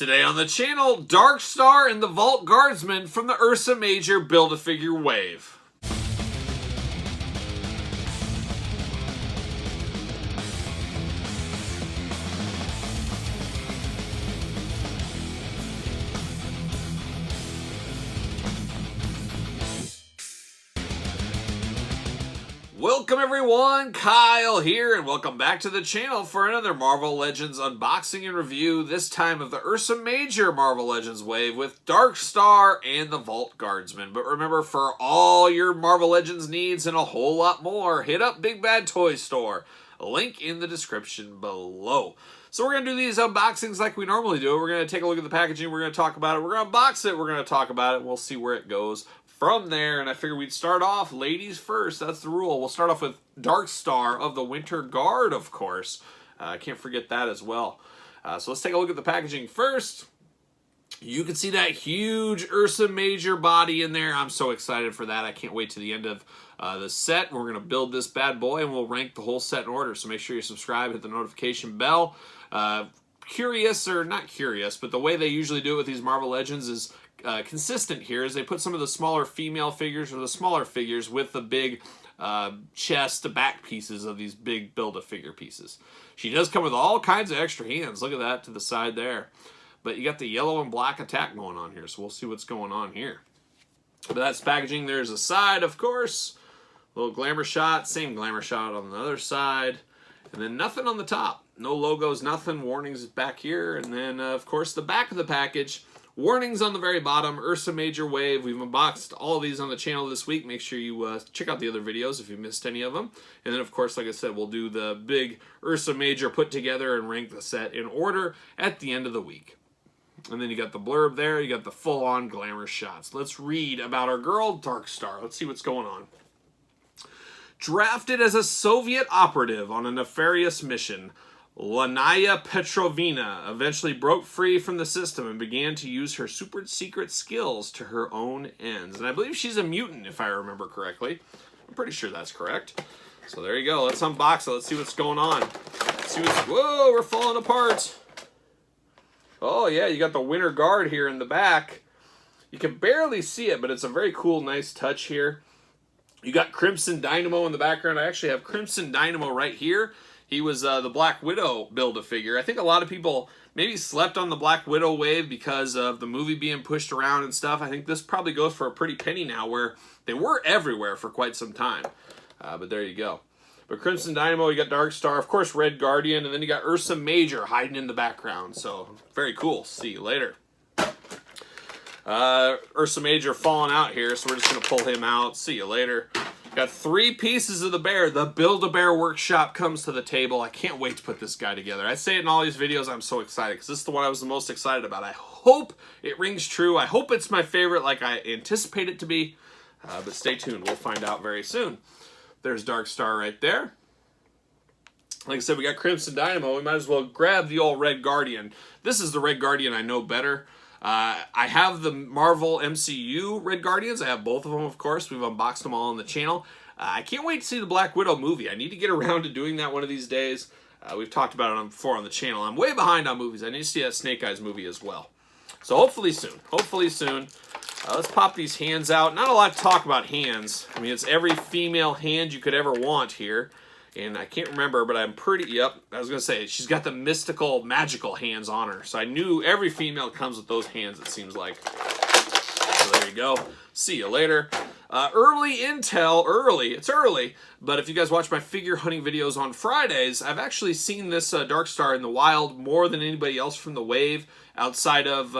Today on the channel, Darkstar and the Vault Guardsmen from the Ursa Major Build-A-Figure Wave. Welcome everyone, Kyle here, and welcome back to the channel for another Marvel Legends unboxing and review, this time of the Ursa Major Marvel Legends wave with Darkstar and the Vault Guardsmen. But remember, for all your Marvel Legends needs and a whole lot more, hit up Big Bad Toy Store. Link in the description below. So we're going to do these unboxings like we normally do. We're going to take a look at the packaging, we're going to talk about it, we're going to unbox it, we're going to talk about it, and we'll see where it goes from there. And I figured we'd start off ladies first. That's the rule. We'll start off with Darkstar of the Winter Guard, of course. I can't forget that as well. So let's take a look at the packaging first. You can see that huge Ursa Major body in there. I'm so excited for that. I can't wait to the end of the set. We're going to build this bad boy and we'll rank the whole set in order. So make sure you subscribe, hit the notification bell. Curious, or not curious, but the way they usually do it with these Marvel Legends is consistent here, is they put some of the smaller female figures or the smaller figures with the big chest, the back pieces of these big Build-A-Figure pieces. She does come with all kinds of extra hands. Look at that to the side there. But you got the yellow and black attack going on here, so we'll see what's going on here. But that's packaging. There's a side, of course. Little glamour shot, same glamour shot on the other side. And then nothing on the top. No logos, nothing. Warnings back here. And then, of course, the back of the package. Warnings on the very bottom. Ursa Major Wave. We've unboxed all of these on the channel this week. Make sure you check out the other videos if you missed any of them. And then, of course, like I said, we'll do the big Ursa Major put together and rank the set in order at the end of the week. And then you got the blurb there. You got the full-on glamour shots. Let's read about our girl, Darkstar. Let's see what's going on. Drafted as a Soviet operative on a nefarious mission, Lanaya Petrovina eventually broke free from the system and began to use her super secret skills to her own ends. And I believe she's a mutant, if I remember correctly. I'm pretty sure that's correct. So there you go. Let's unbox it. Let's see what's going on. Let's see what's... Whoa, we're falling apart. Oh, yeah, you got the Winter Guard here in the back. You can barely see it, but it's a very cool, nice touch here. You got Crimson Dynamo in the background. I actually have Crimson Dynamo right here. He was the Black Widow Build-A-Figure. I think a lot of people maybe slept on the Black Widow wave because of the movie being pushed around and stuff. I think this probably goes for a pretty penny now, where they were everywhere for quite some time. But there you go. But Crimson Dynamo, you got Darkstar, of course Red Guardian, and then you got Ursa Major hiding in the background. So very cool. See you later. Ursa Major falling out here, so we're just going to pull him out. See you later. Got 3 pieces of the bear. The Build-A-Bear workshop comes to the table. I can't wait to put this guy together. I say it in all these videos. I'm so excited because this is the one I was the most excited about. I hope it rings true. I hope it's my favorite like I anticipate it to be. But stay tuned. We'll find out very soon. There's Darkstar right there. Like I said, we got Crimson Dynamo. We might as well grab the old Red Guardian. This is the Red Guardian I know better. I have the Marvel MCU Red Guardians. I have both of them, of course. We've unboxed them all on the channel. I can't wait to see the Black Widow movie. I need to get around to doing that one of these days. We've talked about it before on the channel. I'm way behind on movies. I need to see that Snake Eyes movie as well. So hopefully soon. Hopefully soon. Let's pop these hands out. Not a lot to talk about hands. I mean, it's every female hand you could ever want here. And I can't remember, but I'm pretty... Yep, I was going to say, she's got the mystical, magical hands on her. So I knew every female comes with those hands, it seems like. So there you go. See you later. Early intel, it's early, but if you guys watch my figure hunting videos on Fridays, I've actually seen this Darkstar in the wild more than anybody else from the wave, outside of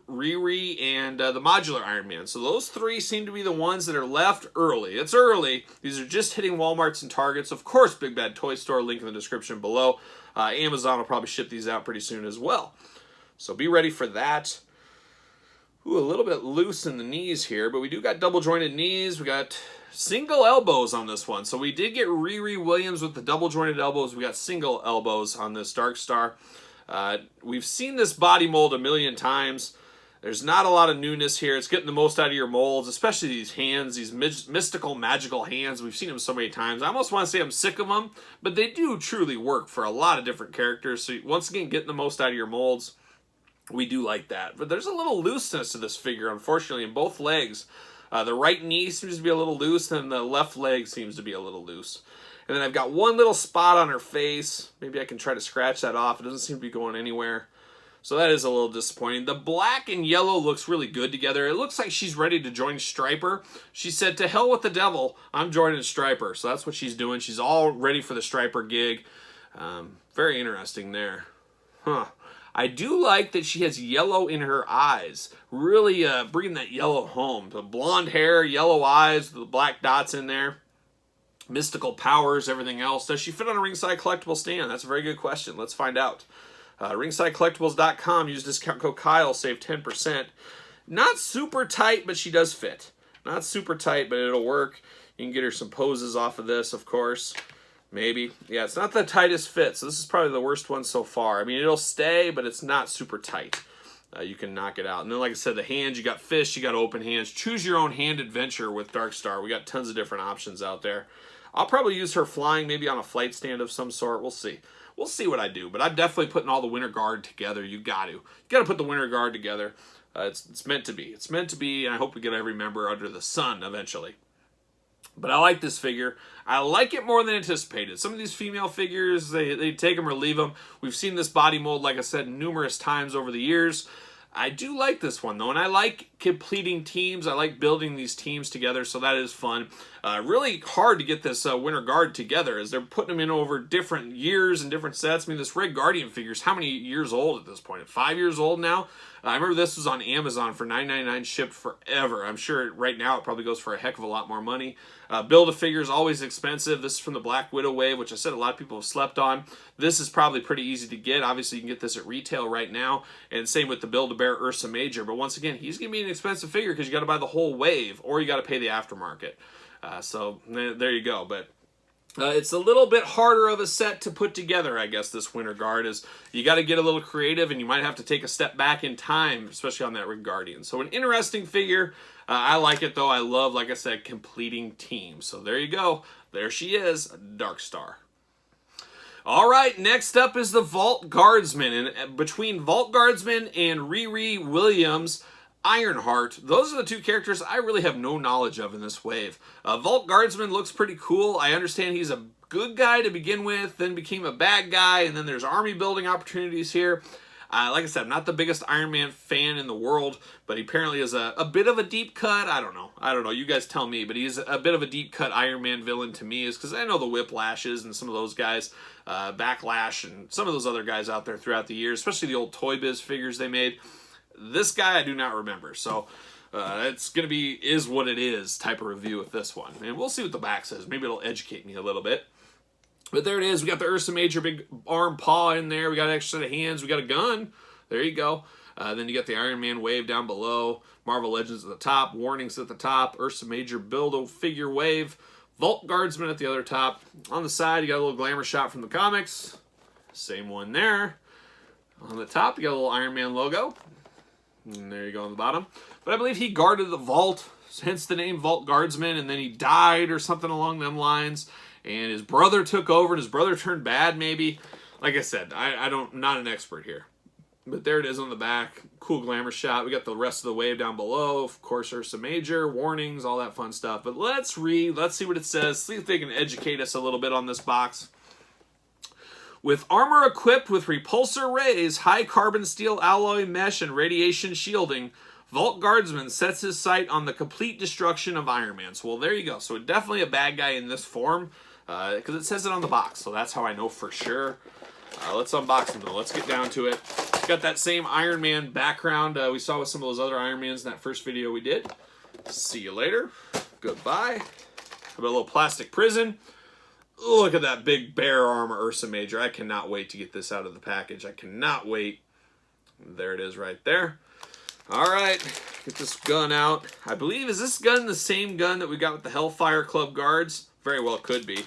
Riri and the modular Iron Man. So those 3 seem to be the ones that are left early. It's early. These are just hitting Walmarts and Targets. Of course, Big Bad Toy Store, link in the description below. Amazon will probably ship these out pretty soon as well. So be ready for that. Ooh, a little bit loose in the knees here, but we do got double jointed knees. We got single elbows on this one. So we did get Riri Williams with the double jointed elbows. We got single elbows on this Darkstar. We've seen this body mold a million times. There's not a lot of newness here. It's getting the most out of your molds, especially these hands, these mystical, magical hands. We've seen them so many times. I almost want to say I'm sick of them, but they do truly work for a lot of different characters. So once again, getting the most out of your molds. We do like that. But there's a little looseness to this figure, unfortunately, in both legs. The right knee seems to be a little loose, and the left leg seems to be a little loose. And then I've got one little spot on her face. Maybe I can try to scratch that off. It doesn't seem to be going anywhere. So that is a little disappointing. The black and yellow looks really good together. It looks like she's ready to join Striper. She said, to hell with the devil, I'm joining Striper. So that's what she's doing. She's all ready for the Striper gig. Very interesting there. Huh. I do like that she has yellow in her eyes. Really bringing that yellow home. The blonde hair, yellow eyes, the black dots in there. Mystical powers, everything else. Does she fit on a Ringside Collectible stand? That's a very good question. Let's find out. RingsideCollectibles.com. Use discount code Kyle. Save 10%. Not super tight, but she does fit. Not super tight, but it'll work. You can get her some poses off of this, of course. Maybe. Yeah, it's not the tightest fit, so this is probably the worst one so far. I mean, it'll stay, but it's not super tight. You can knock it out. And then, like I said, the hands, you got fist, you got open hands. Choose your own hand adventure with Darkstar. We got tons of different options out there. I'll probably use her flying, maybe on a flight stand of some sort. We'll see. We'll see what I do. But I'm definitely putting all the Winter Guard together. You got to. You got to put the Winter Guard together. It's meant to be. It's meant to be, and I hope we get every member under the sun eventually. But I like this figure. I like it more than anticipated. Some of these female figures, they take them or leave them. We've seen this body mold, like I said, numerous times over the years. I do like this one, though, and I like completing teams. I like building these teams together, so that is fun. Really hard to get this Winter Guard together, as they're putting them in over different years and different sets. I mean, this Red Guardian figure is how many years old at this point? 5 years old now? I remember this was on Amazon for $9.99 shipped forever. I'm sure right now it probably goes for a heck of a lot more money. Build-A-Figure is always expensive. This is from the Black Widow wave, which I said a lot of people have slept on. This is probably pretty easy to get. Obviously, you can get this at retail right now, and same with the Build-A-Bear Ursa Major. But once again, he's going to be an expensive figure because you got to buy the whole wave, or you got to pay the aftermarket. So there you go. But it's a little bit harder of a set to put together, I guess, this Winter Guard is. You got to get a little creative, and you might have to take a step back in time, especially on that Red Guardian. So an interesting figure. I like it, though. I love, like I said, completing teams. So there you go. There she is, Darkstar. All right, next up is the Vault Guardsman. And between Vault Guardsman and Riri Williams, Ironheart, those are the two characters I really have no knowledge of in this wave. Vault Guardsman looks pretty cool. I understand he's a good guy to begin with, then became a bad guy, and then there's army building opportunities here. Like I said, I'm not the biggest Iron Man fan in the world, but he apparently is a bit of a deep cut. I don't know. You guys tell me, but he's a bit of a deep cut Iron Man villain to me, is because I know the Whiplashes and some of those guys, Backlash, and some of those other guys out there throughout the years, especially the old Toy Biz figures they made. This guy I do not remember, so it's going to be is what it is type of review with this one. And we'll see what the back says. Maybe it'll educate me a little bit. But there it is. We got the Ursa Major big arm paw in there. We got an extra set of hands. We got a gun. There you go. Then you got the Iron Man wave down below. Marvel Legends at the top. Warnings at the top. Ursa Major Build-A-Figure wave. Vault Guardsman at the other top. On the side, you got a little glamour shot from the comics. Same one there. On the top, you got a little Iron Man logo. And there you go on the bottom. But I believe he guarded the vault, hence the name Vault Guardsman, and then he died or something along them lines. And his brother took over, and his brother turned bad, maybe. Like I said, I'm not an expert here. But there it is on the back. Cool glamour shot. We got the rest of the wave down below. Of course, Ursa Major, warnings, all that fun stuff. But let's read. Let's see what it says. See if they can educate us a little bit on this box. With armor equipped with repulsor rays, high carbon steel alloy mesh, and radiation shielding, Vault Guardsman sets his sight on the complete destruction of Iron Man. So, well, there you go. So definitely a bad guy in this form, because it says it on the box. So that's how I know for sure. Let's unbox him, though. Let's get down to it. Got that same Iron Man background we saw with some of those other Iron Mans in that first video we did. See you later. Goodbye. Got a little plastic prison. Look at that big bear armor Ursa Major. I cannot wait to get this out of the package. I cannot wait. There it is right there. All right, get this gun out. I believe, is this gun the same gun that we got with the Hellfire Club guards? Very well could be.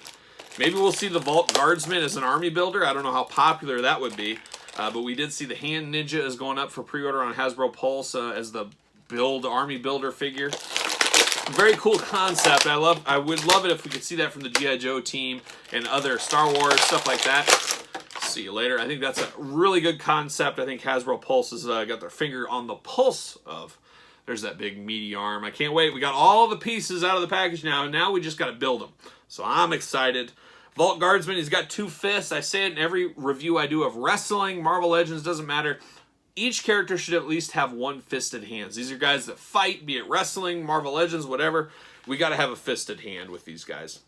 Maybe we'll see the Vault Guardsman as an army builder. I don't know how popular that would be. But we did see the Hand Ninja is going up for pre-order on Hasbro Pulse as the army builder figure. Very cool concept. I would love it if we could see that from the G.I. Joe team and other Star Wars, stuff like that. see you later. I think that's a really good concept. I think Hasbro Pulse has got their finger on the pulse of. There's that big meaty arm. I can't wait. We got all the pieces out of the package now, and now we just got to build them. So I'm excited. Vault Guardsman, he's got 2 fists. I say it in every review I do of wrestling, Marvel Legends, doesn't matter. Each character should at least have 1-fisted hands. These are guys that fight, be it wrestling, Marvel Legends, whatever. We got to have a fisted hand with these guys.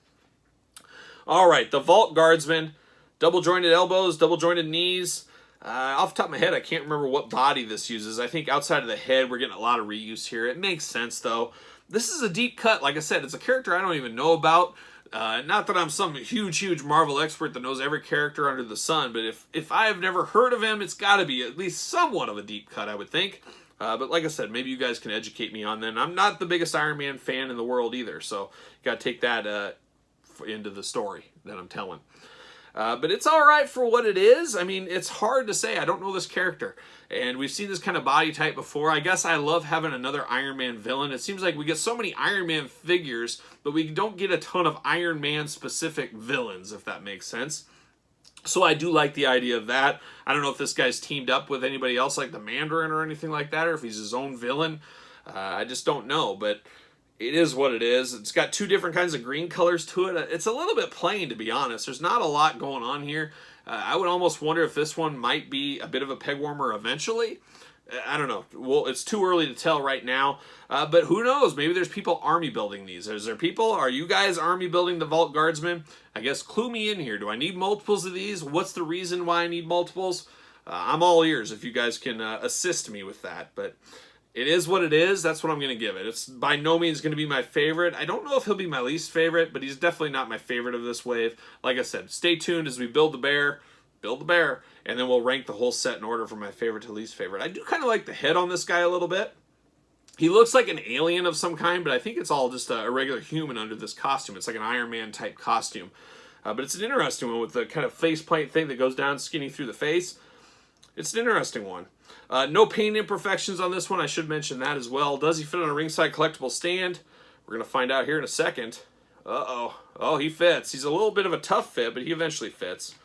All right, the Vault Guardsman, double-jointed elbows, double-jointed knees. Off the top of my head, I can't remember what body this uses. I think outside of the head, we're getting a lot of reuse here. It makes sense, though. This is a deep cut. Like I said, it's a character I don't even know about. Not that I'm some huge Marvel expert that knows every character under the sun, but if I've never heard of him, it's got to be at least somewhat of a deep cut, I would think. But like I said, maybe you guys can educate me on that. And I'm not the biggest Iron Man fan in the world either, so you got to take that into the story that I'm telling. But it's all right for what it is. I mean, it's hard to say. I don't know this character. And we've seen this kind of body type before. I guess I love having another Iron Man villain. It seems like we get so many Iron Man figures, but we don't get a ton of Iron Man specific villains, if that makes sense. So I do like the idea of that. I don't know if this guy's teamed up with anybody else like the Mandarin or anything like that, or if he's his own villain. I just don't know, but it is what it is. It's got 2 different kinds of green colors to it. It's a little bit plain, to be honest. There's not a lot going on here. I would almost wonder if this one might be a bit of a peg warmer eventually. I don't know. Well, it's too early to tell right now. But who knows? Maybe there's people army building these. Is there people? Are you guys army building the Vault Guardsman? I guess clue me in here. Do I need multiples of these? What's the reason why I need multiples? I'm all ears if you guys can assist me with that. But it is what it is. That's what I'm going to give it. It's by no means going to be my favorite. I don't know if he'll be my least favorite, but he's definitely not my favorite of this wave. Like I said, stay tuned as we build the bear, and then we'll rank the whole set in order from my favorite to least favorite. I do kind of like the head on this guy a little bit. He looks like an alien of some kind, but I think it's all just a regular human under this costume. It's like an Iron Man type costume. But it's an interesting one with the kind of faceplate thing that goes down skinny through the face. It's an interesting one. No paint imperfections on this one. I should mention that as well. Does he fit on a ringside collectible stand? We're going to find out here in a second. Uh-oh. Oh, he fits. He's a little bit of a tough fit, but he eventually fits.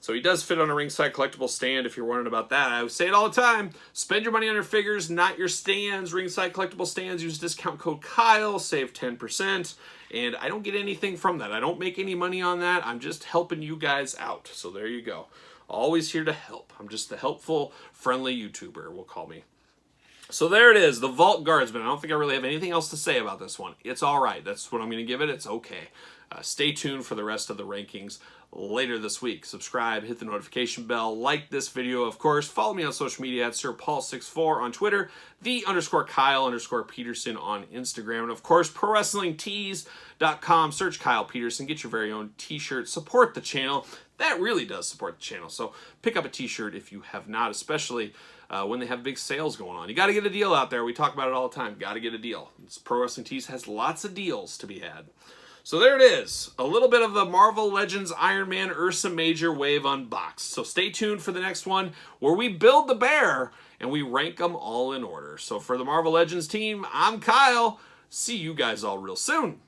So he does fit on a ringside collectible stand if you're wondering about that. I say it all the time. Spend your money on your figures, not your stands. Ringside collectible stands. Use discount code Kyle. Save 10%. And I don't get anything from that. I don't make any money on that. I'm just helping you guys out. So there you go. Always here to help. I'm just the helpful, friendly YouTuber, we'll call me. So there it is, the Vault Guardsman. I don't think I really have anything else to say about this one. It's all right. That's what I'm going to give it. It's okay. Stay tuned for the rest of the rankings later this week. Subscribe, hit the notification bell, like this video, of course. Follow me on social media at SirPaul64 on Twitter, _Kyle_Peterson on Instagram, and of course, ProWrestlingTees.com. Search Kyle Peterson, get your very own t-shirt, support the channel. That really does support the channel, so pick up a t-shirt if you have not, especially when they have big sales going on. You got to get a deal out there. We talk about it all the time. Got to get a deal. Pro Wrestling Tees has lots of deals to be had. So there it is, a little bit of the Marvel Legends Iron Man Ursa Major Wave unboxed. So stay tuned for the next one where we build the bear and we rank them all in order. So for the Marvel Legends team, I'm Kyle. See you guys all real soon.